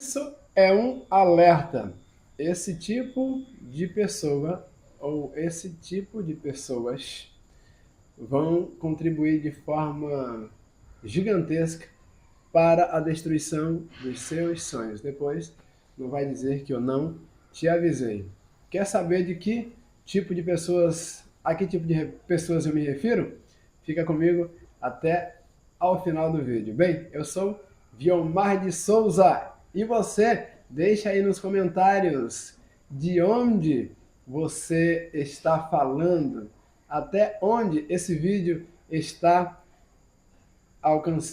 Isso é um alerta. Esse tipo de pessoa ou esse tipo de pessoas vão contribuir de forma gigantesca para a destruição dos seus sonhos. Depois, não vai dizer que eu não te avisei. Quer saber de que tipo de pessoas, a que tipo de pessoas eu me refiro? Fica comigo até ao final do vídeo. Bem, eu sou Viomar de Souza e você deixa aí nos comentários de onde você está falando, até onde esse vídeo está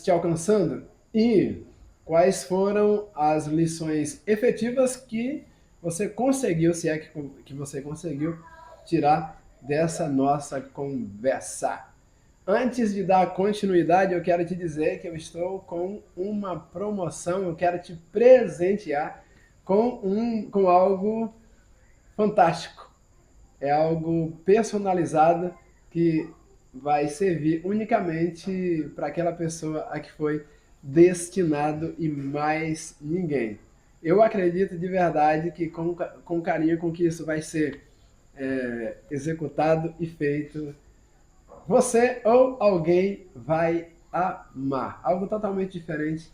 te alcançando e quais foram as lições efetivas que você conseguiu, se é que você conseguiu tirar dessa nossa conversa. Antes de dar continuidade, eu quero te dizer que eu estou com uma promoção, eu quero te presentear com algo fantástico. É algo personalizado que vai servir unicamente para aquela pessoa a que foi destinado e mais ninguém. Eu acredito de verdade que com carinho com que isso vai ser executado e feito, você ou alguém vai amar. Algo totalmente diferente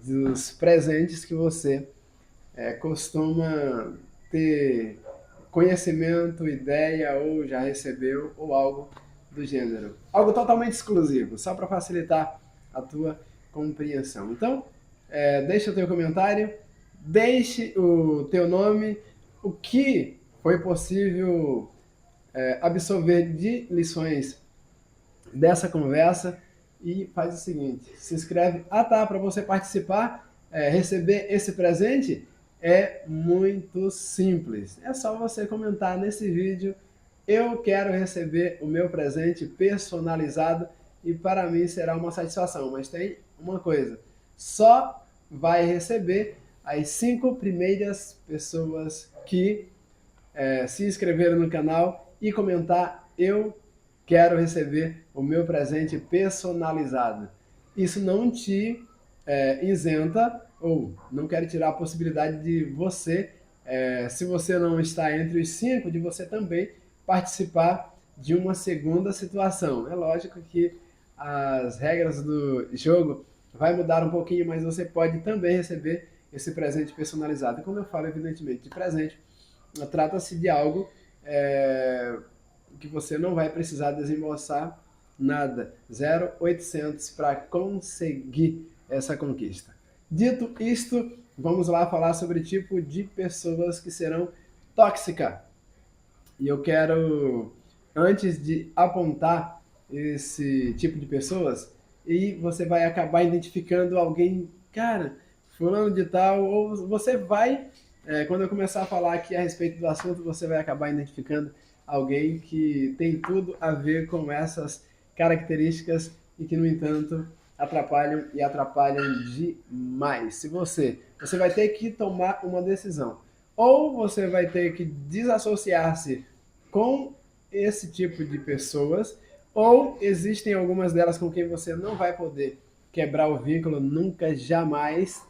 dos presentes que você costuma ter conhecimento, ideia ou já recebeu ou algo do gênero. Algo totalmente exclusivo, só para facilitar a tua compreensão. Então, deixa o teu comentário, deixe o teu nome, o que foi possível absorver de lições dessa conversa e faz o seguinte, se inscreve. Ah tá, para você participar, receber esse presente, é muito simples. É só você comentar nesse vídeo, eu quero receber o meu presente personalizado e para mim será uma satisfação. Mas tem uma coisa, só vai receber as 5 primeiras pessoas que se inscreveram no canal e comentar eu quero receber o meu presente personalizado. Isso não te isenta ou não quero tirar a possibilidade de você, se você não está entre os 5, de você também participar de uma segunda situação. É lógico que as regras do jogo vai mudar um pouquinho, mas você pode também receber esse presente personalizado. E quando eu falo, evidentemente, de presente, trata-se de algo que você não vai precisar desembolsar nada, 0,800 para conseguir essa conquista. Dito isto, vamos lá falar sobre o tipo de pessoas que serão tóxicas. E eu quero, antes de apontar esse tipo de pessoas, e você vai acabar identificando alguém, cara, fulano de tal, ou você vai, quando eu começar a falar aqui a respeito do assunto, você vai acabar identificando alguém que tem tudo a ver com essas características e que, no entanto, atrapalham e atrapalham demais. Se você vai ter que tomar uma decisão. Ou você vai ter que desassociar-se com esse tipo de pessoas, ou existem algumas delas com quem você não vai poder quebrar o vínculo nunca, jamais.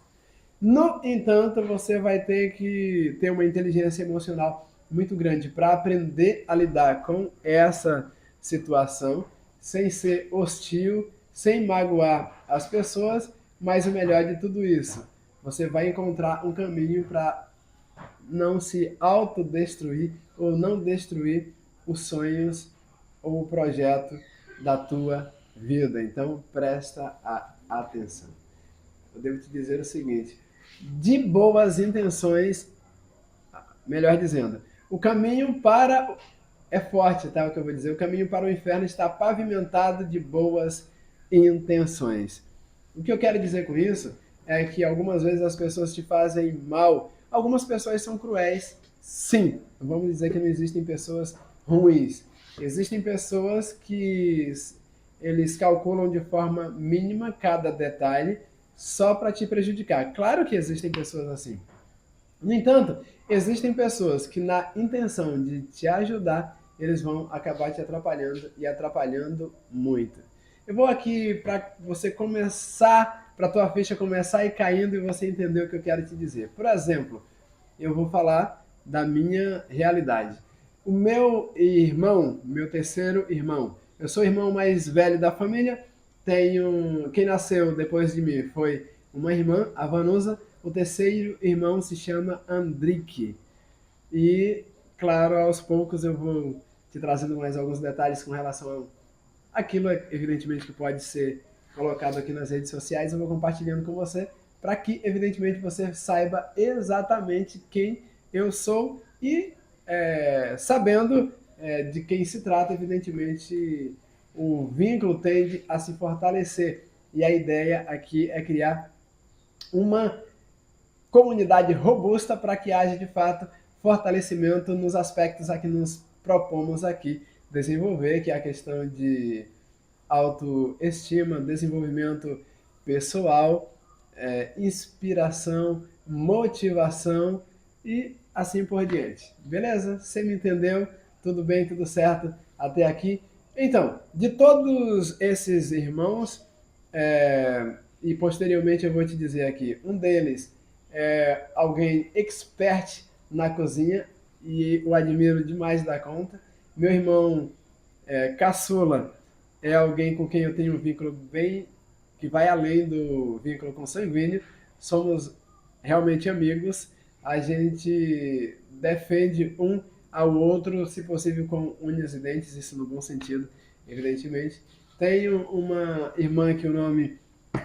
No entanto, você vai ter que ter uma inteligência emocional muito grande para aprender a lidar com essa situação, sem ser hostil, sem magoar as pessoas, mas o melhor de tudo isso, você vai encontrar um caminho para não se autodestruir ou não destruir os sonhos ou o projeto da tua vida. Então, presta atenção. Eu devo te dizer o seguinte, de boas intenções, melhor dizendo, o caminho para... É forte, tá, o que eu vou dizer. O caminho para o inferno está pavimentado de boas intenções. O que eu quero dizer com isso é que algumas vezes as pessoas te fazem mal. Algumas pessoas são cruéis, sim. Vamos dizer que não existem pessoas ruins. Existem pessoas que eles calculam de forma mínima cada detalhe só para te prejudicar. Claro que existem pessoas assim. No entanto, existem pessoas que na intenção de te ajudar, eles vão acabar te atrapalhando e atrapalhando muito. Eu vou aqui para você começar para a tua ficha começar a ir caindo e você entender o que eu quero te dizer. Por exemplo, eu vou falar da minha realidade. O meu irmão, meu terceiro irmão, eu sou o irmão mais velho da família, quem nasceu depois de mim foi uma irmã, a Vanusa, o terceiro irmão se chama Andrique. E, claro, aos poucos eu vou te trazendo mais alguns detalhes com relação àquilo, evidentemente, que pode ser colocado aqui nas redes sociais, eu vou compartilhando com você, para que, evidentemente, você saiba exatamente quem eu sou e, sabendo de quem se trata, evidentemente, o vínculo tende a se fortalecer. E a ideia aqui é criar uma comunidade robusta para que haja, de fato, fortalecimento nos aspectos a que nos propomos aqui desenvolver, que é a questão de autoestima, desenvolvimento pessoal, inspiração, motivação e assim por diante. Beleza? Você me entendeu? Tudo bem? Tudo certo até aqui? Então, de todos esses irmãos, e posteriormente eu vou te dizer aqui, um deles é alguém expert na cozinha e o admiro demais da conta. Meu irmão caçula é alguém com quem eu tenho um vínculo bem que vai além do vínculo consanguíneo. Somos realmente amigos. A gente defende um ao outro, se possível com unhas e dentes, isso no bom sentido, evidentemente. Tenho uma irmã que o nome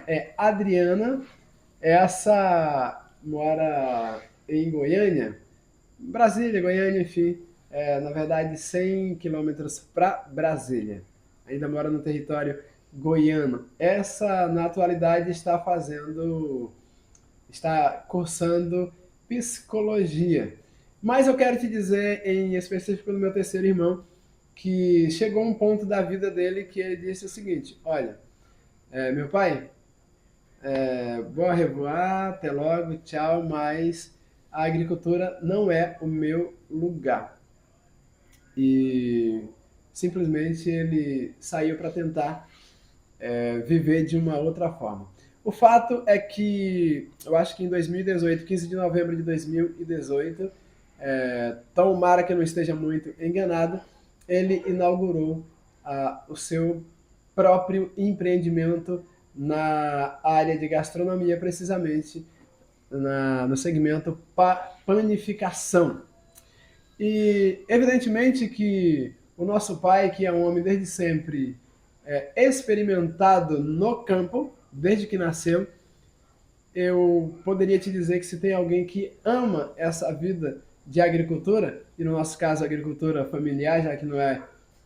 é Adriana. Essa mora em Goiânia, Brasília, Goiânia, enfim, na verdade 100 quilômetros para Brasília. Ainda mora no território goiano. Essa, na atualidade, está cursando psicologia. Mas eu quero te dizer, em específico do meu terceiro irmão, que chegou um ponto da vida dele que ele disse o seguinte: olha, meu pai, boa revoar, até logo, tchau, mas a agricultura não é o meu lugar. E simplesmente ele saiu para tentar viver de uma outra forma. O fato é que, eu acho que em 2018, 15 de novembro de 2018, tomara que eu não esteja muito enganado, ele inaugurou o seu próprio empreendimento na área de gastronomia, precisamente no segmento panificação. E evidentemente que o nosso pai, que é um homem desde sempre experimentado no campo, desde que nasceu, eu poderia te dizer que se tem alguém que ama essa vida de agricultura, e no nosso caso a agricultura familiar, já que não é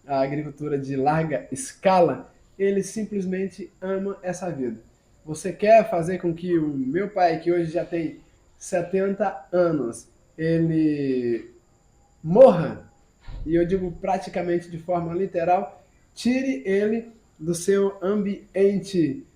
a agricultura de larga escala, ele simplesmente ama essa vida. Você quer fazer com que o meu pai, que hoje já tem 70 anos, ele morra, e eu digo praticamente de forma literal, tire ele do seu ambiente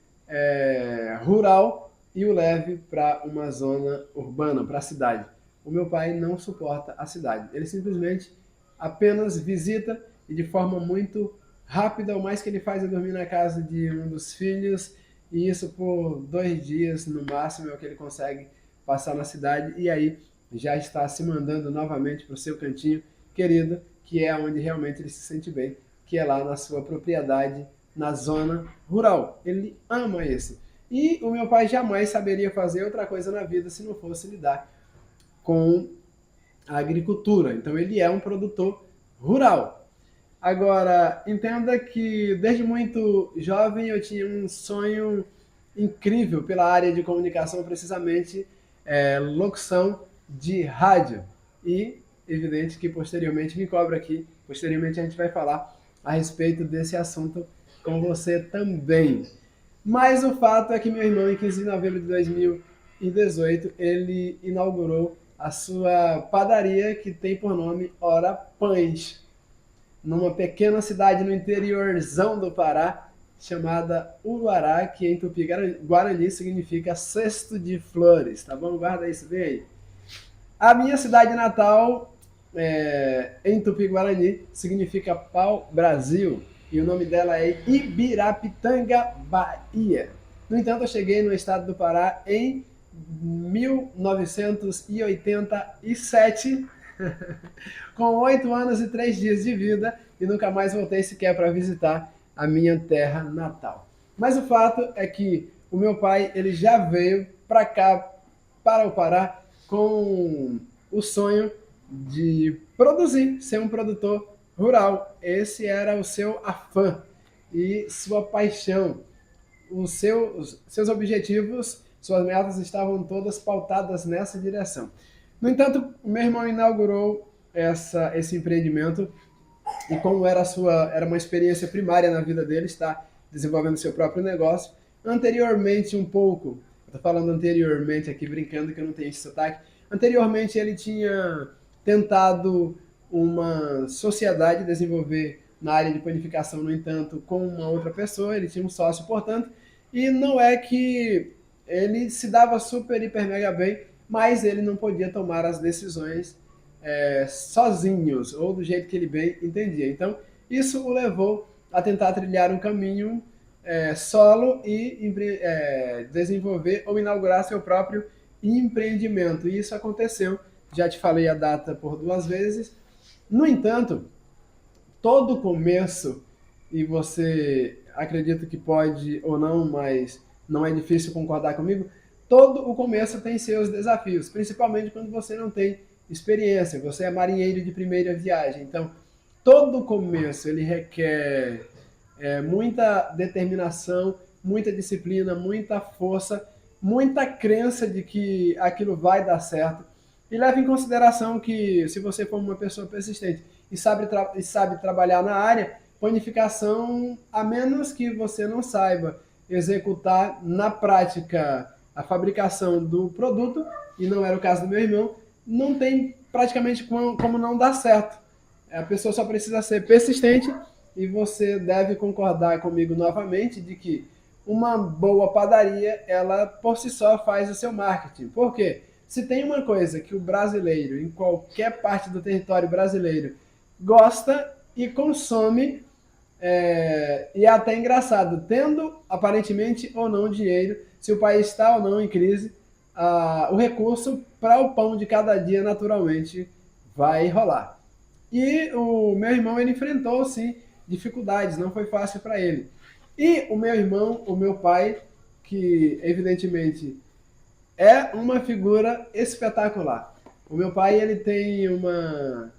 rural e o leve para uma zona urbana, para a cidade. O meu pai não suporta a cidade. Ele simplesmente apenas visita e de forma muito rápida, o mais que ele faz é dormir na casa de um dos filhos, e isso por 2 dias no máximo é o que ele consegue passar na cidade, e aí já está se mandando novamente para o seu cantinho querido, que é onde realmente ele se sente bem, que é lá na sua propriedade, na zona rural. Ele ama isso. E o meu pai jamais saberia fazer outra coisa na vida se não fosse lidar com a agricultura. Então ele é um produtor rural. Agora, entenda que desde muito jovem eu tinha um sonho incrível pela área de comunicação, precisamente locução de rádio. E evidente que posteriormente me cobra aqui, posteriormente a gente vai falar a respeito desse assunto com você também. Mas o fato é que meu irmão, em 15 de novembro de 2018, ele inaugurou a sua padaria, que tem por nome Ora Pães, numa pequena cidade no interiorzão do Pará, chamada Uruará, que em Tupi-Guarani significa cesto de flores, tá bom? Guarda isso bem aí. A minha cidade natal, em Tupi-Guarani, significa pau-brasil, e o nome dela é Ibirapitanga, Bahia. No entanto, eu cheguei no estado do Pará em 1987, com 8 anos e 3 dias de vida, e nunca mais voltei sequer para visitar a minha terra natal. Mas o fato é que o meu pai ele já veio para cá, para o Pará, com o sonho de produzir, ser um produtor rural. Esse era o seu afã e sua paixão. Os seus objetivos, suas metas estavam todas pautadas nessa direção. No entanto, o meu irmão inaugurou esse empreendimento e como era uma experiência primária na vida dele, está desenvolvendo seu próprio negócio. Anteriormente, um pouco, estou falando anteriormente aqui, brincando que eu não tenho esse sotaque, anteriormente ele tinha tentado uma sociedade desenvolver na área de panificação, no entanto, com uma outra pessoa, ele tinha um sócio, portanto, e não é que ele se dava super, hiper, mega bem, mas ele não podia tomar as decisões sozinhos, ou do jeito que ele bem entendia. Então, isso o levou a tentar trilhar um caminho solo e desenvolver ou inaugurar seu próprio empreendimento. E isso aconteceu, já te falei a data por 2 vezes. No entanto, todo começo, e você acredita que pode ou não, mas não é difícil concordar comigo, todo o começo tem seus desafios, principalmente quando você não tem experiência, você é marinheiro de primeira viagem. Então, todo começo ele requer muita determinação, muita disciplina, muita força, muita crença de que aquilo vai dar certo. E leve em consideração que se você for uma pessoa persistente e sabe trabalhar na área, panificação, a menos que você não saiba executar na prática a fabricação do produto, e não era o caso do meu irmão, não tem praticamente como não dar certo. A pessoa só precisa ser persistente, e você deve concordar comigo novamente de que uma boa padaria, ela por si só faz o seu marketing. Por quê? Se tem uma coisa que o brasileiro, em qualquer parte do território brasileiro, gosta e consome, e é até engraçado, tendo aparentemente ou não dinheiro, se o país está ou não em crise, o recurso para o pão de cada dia naturalmente vai rolar. E o meu irmão ele enfrentou sim dificuldades, não foi fácil para ele. E o meu irmão, o meu pai, que evidentemente é uma figura espetacular. O meu pai ele tem uma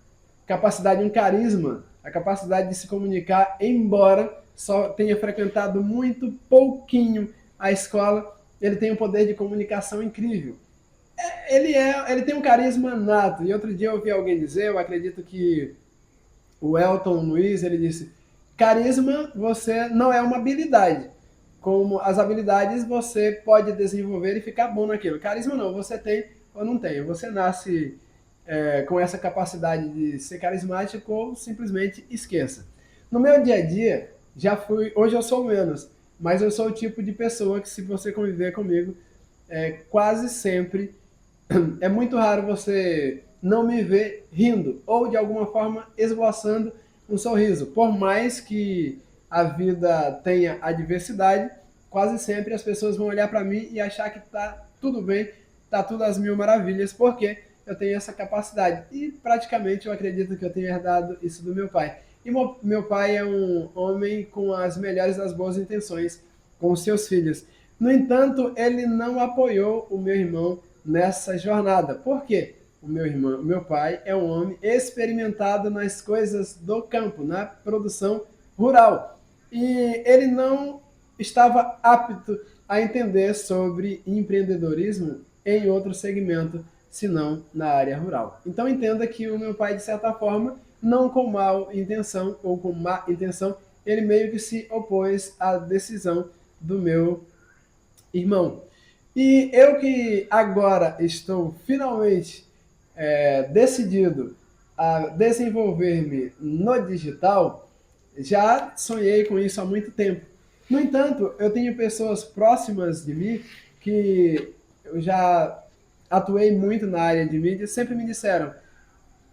capacidade, um carisma, a capacidade de se comunicar, embora só tenha frequentado muito pouquinho a escola, ele tem um poder de comunicação incrível. Ele tem um carisma nato. E outro dia eu ouvi alguém dizer, eu acredito que o Elton Luiz, ele disse, carisma você não é uma habilidade. Como as habilidades você pode desenvolver e ficar bom naquilo. Carisma não, você tem ou não tem. Você nasce com essa capacidade de ser carismático ou simplesmente esqueça. No meu dia a dia, hoje eu sou menos, mas eu sou o tipo de pessoa que se você conviver comigo, quase sempre, é muito raro você não me ver rindo ou de alguma forma esboçando um sorriso. Por mais que a vida tenha adversidade, quase sempre as pessoas vão olhar para mim e achar que está tudo bem, está tudo às mil maravilhas, porque eu tenho essa capacidade. E praticamente eu acredito que eu tenho herdado isso do meu pai. E meu pai é um homem com as melhores das boas intenções com os seus filhos. No entanto, ele não apoiou o meu irmão nessa jornada. Por quê? O meu pai é um homem experimentado nas coisas do campo, na produção rural. E ele não estava apto a entender sobre empreendedorismo em outro segmento, senão na área rural. Então entenda que o meu pai, de certa forma, não com mal intenção ou com má intenção, ele meio que se opôs à decisão do meu irmão. E eu que agora estou finalmente decidido a desenvolver-me no digital, já sonhei com isso há muito tempo. No entanto, eu tenho pessoas próximas de mim que eu já atuei muito na área de mídia, sempre me disseram,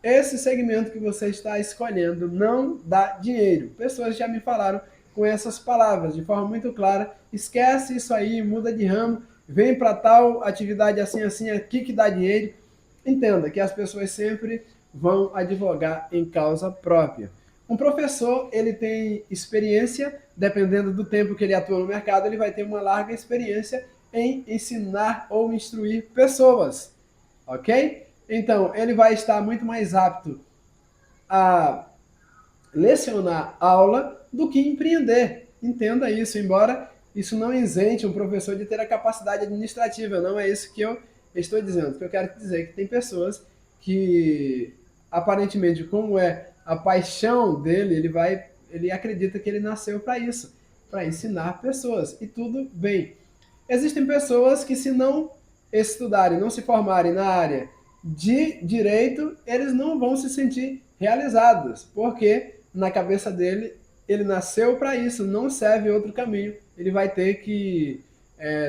esse segmento que você está escolhendo não dá dinheiro. Pessoas já me falaram com essas palavras, de forma muito clara. Esquece isso aí, muda de ramo, vem para tal atividade assim, assim, aqui que dá dinheiro. Entenda que as pessoas sempre vão advogar em causa própria. Um professor, ele tem experiência, dependendo do tempo que ele atua no mercado, ele vai ter uma larga experiência em ensinar ou instruir pessoas, ok? Então, ele vai estar muito mais apto a lecionar aula do que empreender. Entenda isso, embora isso não isente um professor de ter a capacidade administrativa, não é isso que eu estou dizendo. O que eu quero dizer é que tem pessoas que, aparentemente, como é a paixão dele, ele acredita que ele nasceu para isso, para ensinar pessoas, e tudo bem. Existem pessoas que, se não estudarem, não se formarem na área de direito, eles não vão se sentir realizados, porque na cabeça dele, ele nasceu para isso, não serve outro caminho, ele vai ter que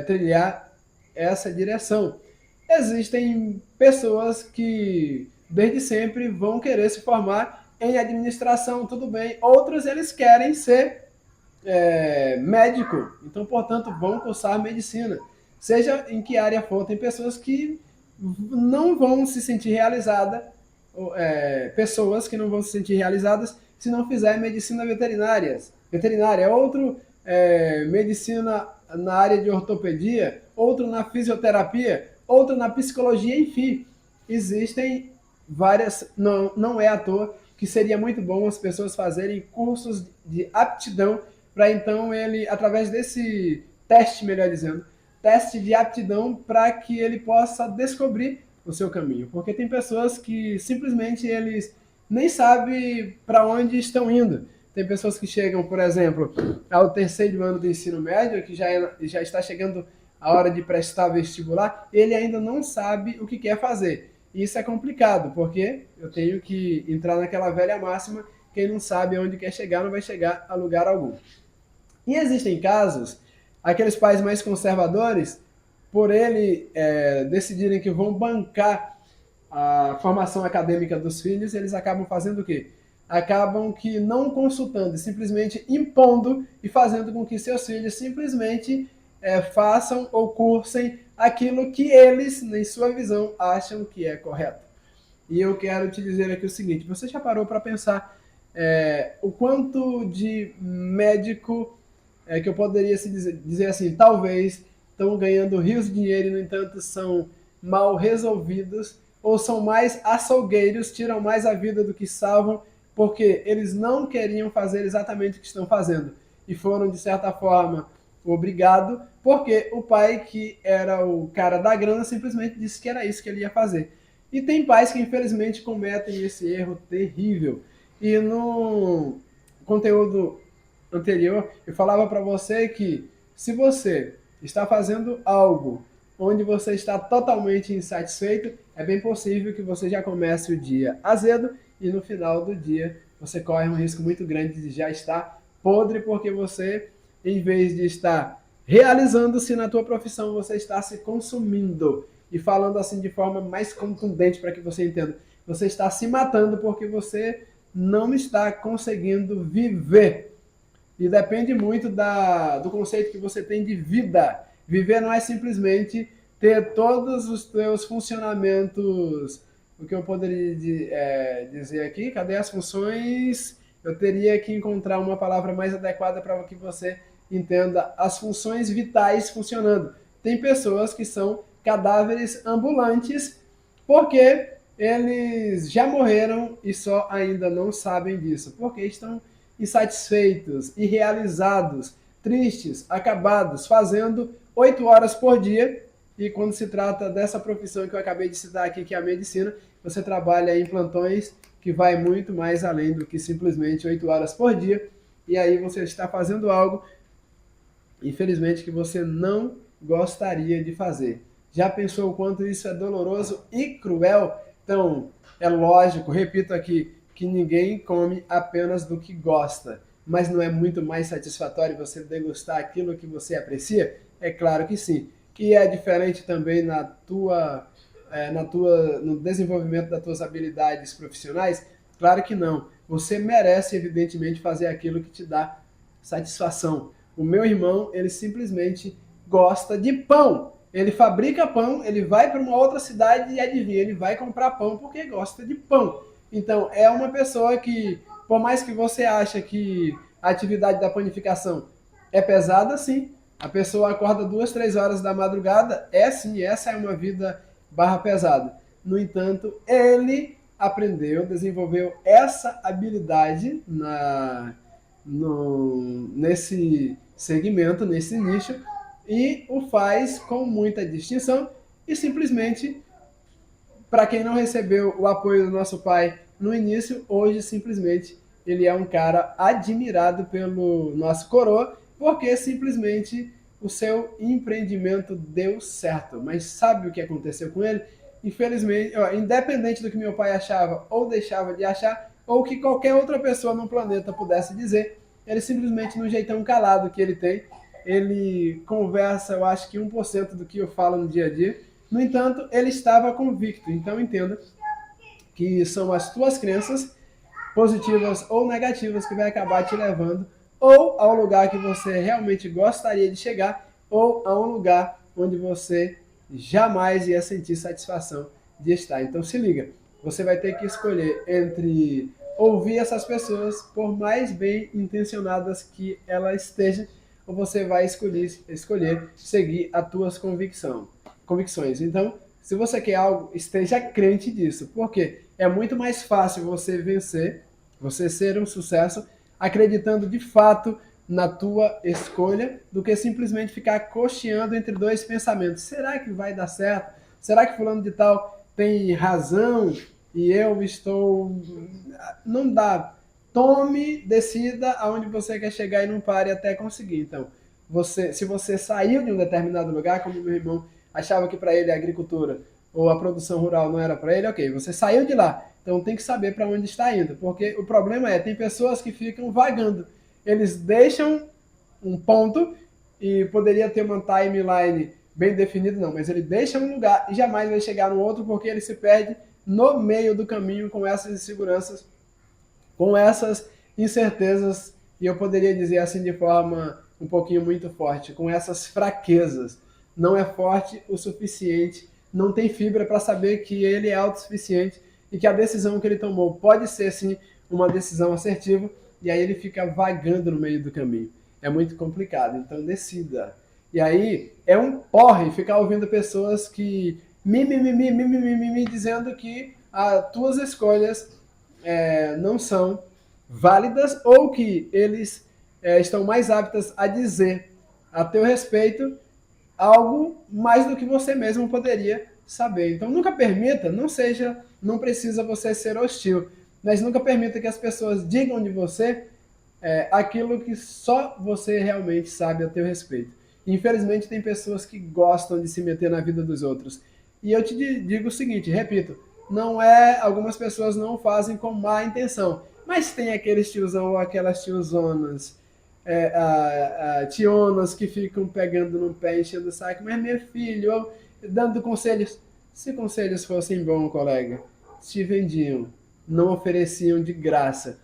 trilhar essa direção. Existem pessoas que, desde sempre, vão querer se formar em administração, tudo bem. Outros, eles querem ser médico, então, portanto, vão cursar medicina. Seja em que área for, tem pessoas que não vão se sentir realizadas, pessoas que não vão se sentir realizadas se não fizer medicina veterinária. Outro medicina na área de ortopedia, outro na fisioterapia, outro na psicologia, enfim. Existem várias, não é à toa que seria muito bom as pessoas fazerem cursos de aptidão para então ele, através desse teste, melhor dizendo, teste de aptidão, para que ele possa descobrir o seu caminho. Porque tem pessoas que simplesmente eles nem sabem para onde estão indo. Tem pessoas que chegam, por exemplo, ao 3º ano do ensino médio, que já está chegando a hora de prestar vestibular, ele ainda não sabe o que quer fazer. E isso é complicado, porque eu tenho que entrar naquela velha máxima, quem não sabe onde quer chegar não vai chegar a lugar algum. E existem casos, aqueles pais mais conservadores, por ele decidirem que vão bancar a formação acadêmica dos filhos, eles acabam fazendo o quê? Acabam que não consultando, simplesmente impondo e fazendo com que seus filhos simplesmente façam ou cursem aquilo que eles, em sua visão, acham que é correto. E eu quero te dizer aqui o seguinte, você já parou para pensar o quanto de médico que eu poderia dizer assim, talvez estão ganhando rios de dinheiro e, no entanto, são mal resolvidos, ou são mais açougueiros, tiram mais a vida do que salvam, porque eles não queriam fazer exatamente o que estão fazendo. E foram, de certa forma, obrigados, porque o pai, que era o cara da grana, simplesmente disse que era isso que ele ia fazer. E tem pais que, infelizmente, cometem esse erro terrível. E no conteúdo anterior, eu falava para você que, se você está fazendo algo onde você está totalmente insatisfeito, é bem possível que você já comece o dia azedo e no final do dia você corre um risco muito grande de já estar podre, porque você, em vez de estar realizando-se na tua profissão, você está se consumindo. E falando assim de forma mais contundente para que você entenda, você está se matando porque você não está conseguindo viver. E depende muito do conceito que você tem de vida. Viver não é simplesmente ter todos os teus funcionamentos, o que eu poderia dizer aqui, cadê as funções? Eu teria que encontrar uma palavra mais adequada para que você entenda as funções vitais funcionando. Tem pessoas que são cadáveres ambulantes porque eles já morreram e só ainda não sabem disso, porque estão insatisfeitos, irrealizados, tristes, acabados, fazendo 8 horas por dia. E quando se trata dessa profissão que eu acabei de citar aqui, que é a medicina, você trabalha em plantões que vai muito mais além do que simplesmente 8 horas por dia. E aí você está fazendo algo, infelizmente, que você não gostaria de fazer. Já pensou o quanto isso é doloroso e cruel? Então, é lógico, repito aqui, que ninguém come apenas do que gosta. Mas não é muito mais satisfatório você degustar aquilo que você aprecia? É claro que sim. E é diferente também no desenvolvimento das tuas habilidades profissionais? Claro que não. Você merece, evidentemente, fazer aquilo que te dá satisfação. O meu irmão, ele simplesmente gosta de pão. Ele fabrica pão, ele vai para uma outra cidade e adivinha, ele vai comprar pão porque gosta de pão. Então, é uma pessoa que, por mais que você ache que a atividade da panificação é pesada, sim. A pessoa acorda 2, 3 horas da madrugada, sim, essa é uma vida barra pesada. No entanto, ele aprendeu, desenvolveu essa habilidade nesse segmento, nesse nicho, e o faz com muita distinção e simplesmente, para quem não recebeu o apoio do nosso pai no início, hoje simplesmente ele é um cara admirado pelo nosso coroa, porque simplesmente o seu empreendimento deu certo. Mas sabe o que aconteceu com ele? Infelizmente, independente do que meu pai achava ou deixava de achar, ou que qualquer outra pessoa no planeta pudesse dizer, ele simplesmente, no jeitão calado que ele tem, ele conversa, eu acho que 1% do que eu falo no dia a dia. No entanto, ele estava convicto. Então entenda que são as tuas crenças, positivas ou negativas, que vai acabar te levando ou ao lugar que você realmente gostaria de chegar, ou a um lugar onde você jamais ia sentir satisfação de estar. Então se liga, você vai ter que escolher entre ouvir essas pessoas, por mais bem intencionadas que elas estejam, ou você vai escolher seguir as tuas convicções. Então, se você quer algo, esteja crente disso, porque é muito mais fácil você vencer, você ser um sucesso, acreditando de fato na tua escolha, do que simplesmente ficar cocheando entre dois pensamentos. Será que vai dar certo? Será que fulano de tal tem razão e eu estou... Não dá. Tome, decida aonde você quer chegar e não pare até conseguir. Então, se você saiu de um determinado lugar, como meu irmão achava que para ele a agricultura ou a produção rural não era para ele, ok, você saiu de lá. Então tem que saber para onde está indo, porque o problema tem pessoas que ficam vagando. Eles deixam um ponto e poderia ter uma timeline bem definida, não, mas ele deixa um lugar e jamais vai chegar no outro porque ele se perde no meio do caminho com essas inseguranças, com essas incertezas, e eu poderia dizer assim de forma um pouquinho muito forte, com essas fraquezas. Não é forte o suficiente, não tem fibra para saber que ele é autossuficiente e que a decisão que ele tomou pode ser, sim, uma decisão assertiva, e aí ele fica vagando no meio do caminho. É muito complicado, então decida. E aí é um porre ficar ouvindo pessoas que dizendo que as tuas escolhas não são válidas, ou que eles estão mais aptas a dizer a teu respeito algo mais do que você mesmo poderia saber. Então nunca permita, não precisa você ser hostil, mas nunca permita que as pessoas digam de você aquilo que só você realmente sabe a teu respeito. Infelizmente tem pessoas que gostam de se meter na vida dos outros. E eu te digo o seguinte, repito, algumas pessoas não fazem com má intenção, mas tem aqueles tiozão ou aquelas tiozonas, tionas que ficam pegando no pé, enchendo o saco, mas meu filho, dando conselhos. Se conselhos fossem bons, colega, te vendiam, não ofereciam de graça.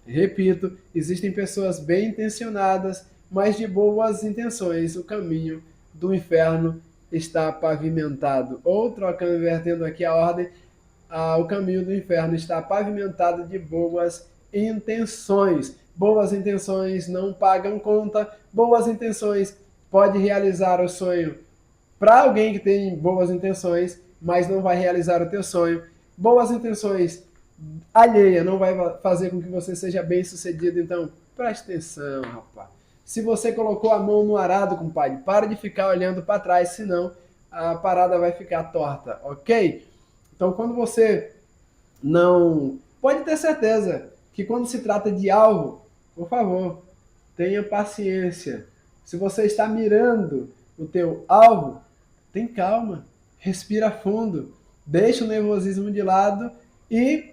Repito, existem pessoas bem intencionadas, mas de boas intenções. O caminho do inferno está pavimentado. Ou, trocando, invertendo aqui a ordem, o caminho do inferno está pavimentado de boas intenções. Boas intenções não pagam conta. Boas intenções pode realizar o sonho para alguém que tem boas intenções, mas não vai realizar o teu sonho. Boas intenções alheia não vai fazer com que você seja bem sucedido. Então, preste atenção, rapaz. Se você colocou a mão no arado, compadre, para de ficar olhando para trás, senão a parada vai ficar torta, ok? Então, quando você não... Pode ter certeza que quando se trata de algo, por favor, tenha paciência. Se você está mirando o teu alvo, tem calma, respira fundo, deixa o nervosismo de lado e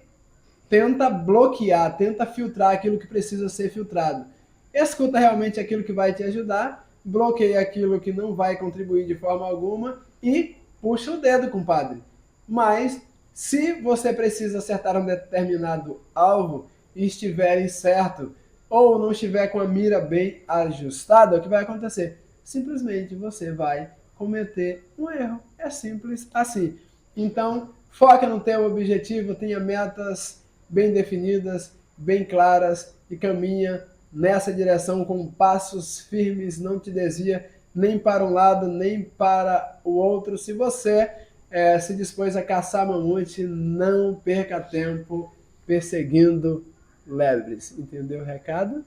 tenta bloquear, tenta filtrar aquilo que precisa ser filtrado. Escuta realmente aquilo que vai te ajudar, bloqueia aquilo que não vai contribuir de forma alguma e puxa o dedo, compadre. Mas, se você precisa acertar um determinado alvo e estiver incerto ou não estiver com a mira bem ajustada, o que vai acontecer? Simplesmente você vai cometer um erro. É simples assim. Então, foque no teu objetivo, tenha metas bem definidas, bem claras e caminha nessa direção com passos firmes, não te desvia nem para um lado, nem para o outro. Se você se dispôs a caçar mamute, não perca tempo perseguindo lebres. Entendeu o recado?